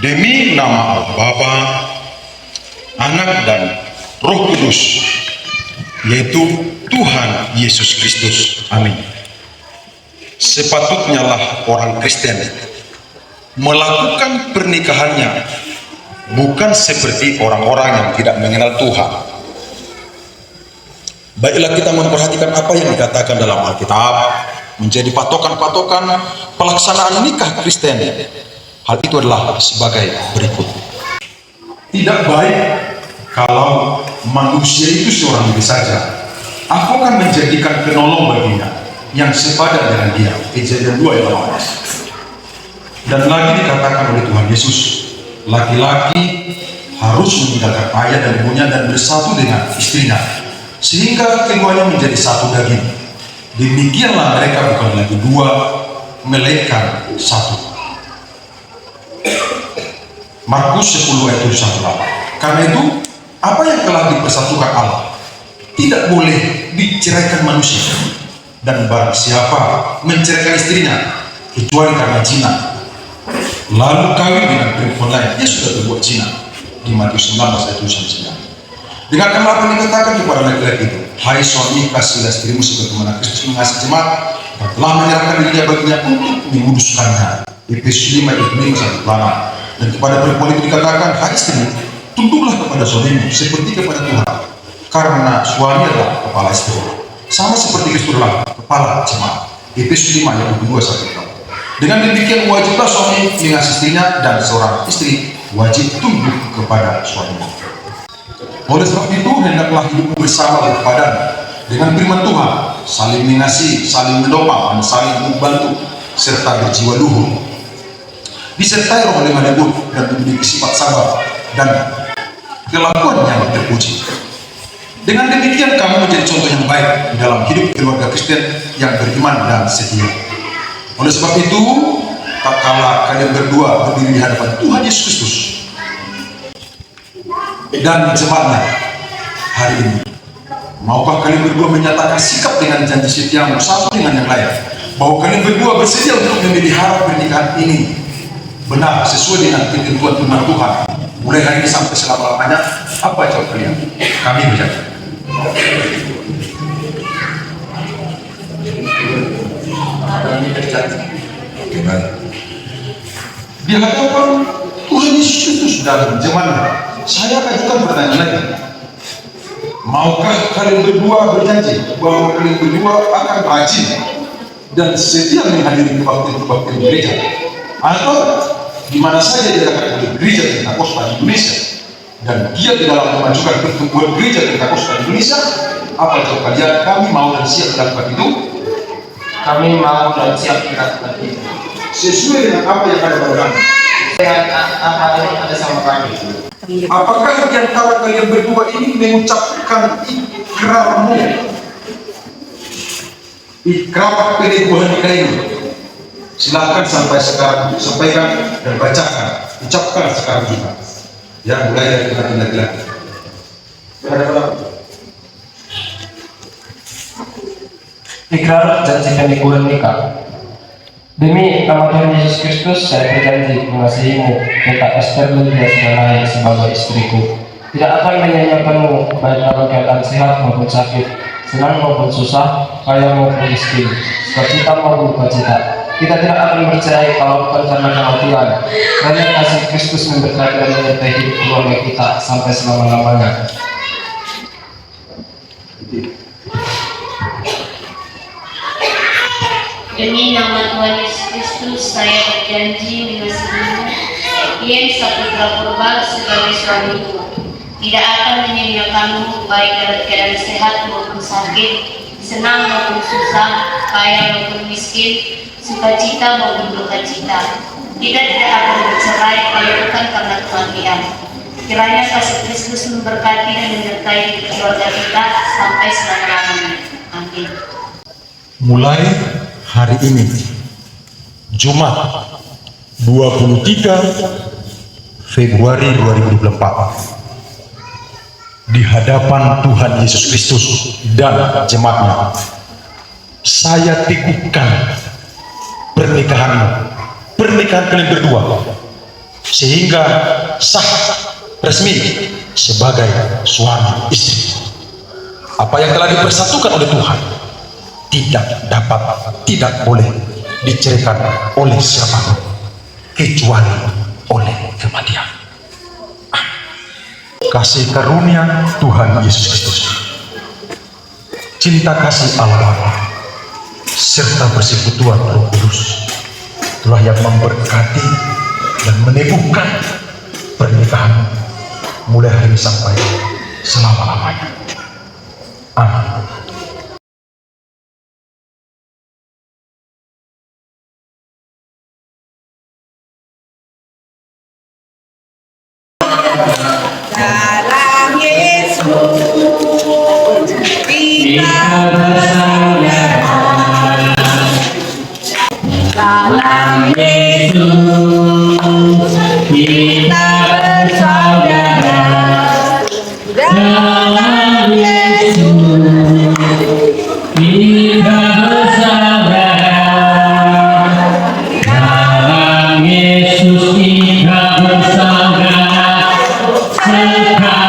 Demi nama Allah Bapa, Anak dan Roh Kudus, yaitu Tuhan Yesus Kristus. Amin. Sepatutnya lah orang Kristen melakukan pernikahannya bukan seperti orang-orang yang tidak mengenal Tuhan. Baiklah kita memperhatikan apa yang dikatakan dalam Alkitab menjadi patokan-patokan pelaksanaan nikah Kristen. Hal itu adalah sebagai berikut. Tidak baik kalau manusia itu seorang diri saja. Aku akan menjadikan penolong baginya yang sepadan dengan dia. Kejadian 2 ayat 18. Dan lagi dikatakan oleh Tuhan Yesus, laki-laki harus meninggalkan ayah dan ibunya dan bersatu dengan istrinya, sehingga keduanya menjadi satu daging. Demikianlah mereka bukan lagi dua, melainkan satu. Markus 10 ayat 1-8. Karena itu, apa yang telah dipersatukan Allah tidak boleh diceraikan manusia. Dan barang siapa menceraikan istrinya kecuali karena zina, lalu kawin dengan perempuan lain, dia sudah berbuat zina. Di Matius 19 ayat 9. Dengarkanlah apa yang dikatakan kepada laki-laki itu, hai suami, kasihlah istrimu sebagaimana Kristus mengasihi jemaat dan telah menyerahkan dirinya baginya untuk menguduskannya. Efesus 5 ayat 5-8. Dan kepada perempuan itu dikatakan, hai istri, tunduklah kepada suamimu seperti kepada Tuhan, karena suami adalah kepala istri, sama seperti Kristus adalah kepala jemaat. Efesus 5 ayat 2-4. Dengan demikian wajiblah suami mengasihi istrinya, dan seorang istri wajib tunduk kepada suaminya. Oleh sebab itu, hendaklah hidup bersama berpadan dengan firman Tuhan, saling mengasihi, saling mendopang, dan saling membantu, serta berjiwa luhur, disertai roh lemah lembut, dan memiliki sifat sabar dan kelakuan yang terpuji. Dengan demikian kamu menjadi contoh yang baik di dalam hidup keluarga Kristen yang beriman dan setia. Oleh sebab itu, tak kala kalian berdua berdiri di hadapan Tuhan Yesus Kristus dan jemaatnya hari ini, maukah kalian berdua menyatakan sikap dengan janji setiamu satu dengan yang lain, bahwa kalian berdua bersedia untuk memelihara pernikahan ini benar sesuai dengan ketentuan firman Tuhan mulai hari ini sampai selama-lamanya? Apa jawab kalian? Kami berjanji. Di hadapan Tuhan Yesus Kristus dan jemaatnya, saya ajukan pertanyaan lagi. Maukah kalian berdua berjanji bahwa kalian berdua akan rajin dan setia menghadiri kebaktian gereja, atau di mana saja dia akan di gereja Pentakosta Indonesia, dan dia di dalam memajukan pertumbuhan gereja Pentakosta Indonesia? Apa jawab kalian? Kami mau dan siap melakukan itu. Kami mau dan siap melakukan itu sesuai dengan apa yang ada pada kami. dengan apa yang ada sama kami. Apakah di antara kalian berdua ini mengucapkan ikrar peneguhan nikah ini? Silakan sampai sekarang, sampaikan dan bacakan, ucapkan sekarang juga. Ya, mulai dari laki-laki. Ikrar janji peneguhan nikah. Demi nama Tuhan Yesus Kristus, saya berjanji mengasihimu, minta Esther Lydia Sianai sebagai istriku. Tidak akan menyanyiakanmu baik dalam keadaan sehat maupun sakit, senang maupun susah, kaya maupun miskin, sukacita maupun dukacita. Kita tidak akan bercerai kalau bukan karena kematian. Karena kasih Kristus memberkati dan menyertai hidup keluarga kita sampai selama-lamanya. Demi nama Tuhan Yesus Kristus, saya berjanji mengasihimu, Yen Saputra Purba sebagai suamiku. Tidak akan menyanyiakanmu baik dalam keadaan sehat maupun sakit, senang maupun susah, kaya maupun miskin, sukacita maupun dukacita. Kita tidak akan bercerai kalau bukan karena kematian. Kiranya kasih Kristus memberkati dan menyertai keluarga kita sampai selama-lamanya. Amin. Mulai hari ini, Jumat 23 Februari 2024, di hadapan Tuhan Yesus Kristus dan jemaatnya, saya teguhkan pernikahanmu, pernikahan kalian berdua, sehingga sah resmi sebagai suami istri. Apa yang telah dipersatukan oleh Tuhan tidak boleh diceraikan oleh siapapun kecuali oleh kematian. Kasih karunia Tuhan Yesus Kristus, cinta kasih Allah Bapa, serta persekutuan Roh Kudus itulah yang memberkati dan meneguhkan pernikahan mulai hari ini sampai selama-lamanya. Amin. Dalam Yesus kita dalam Yesus kita bersaudara, dalam Yesus kita bersaudara, dalam Yesus kita bersaudara sekali.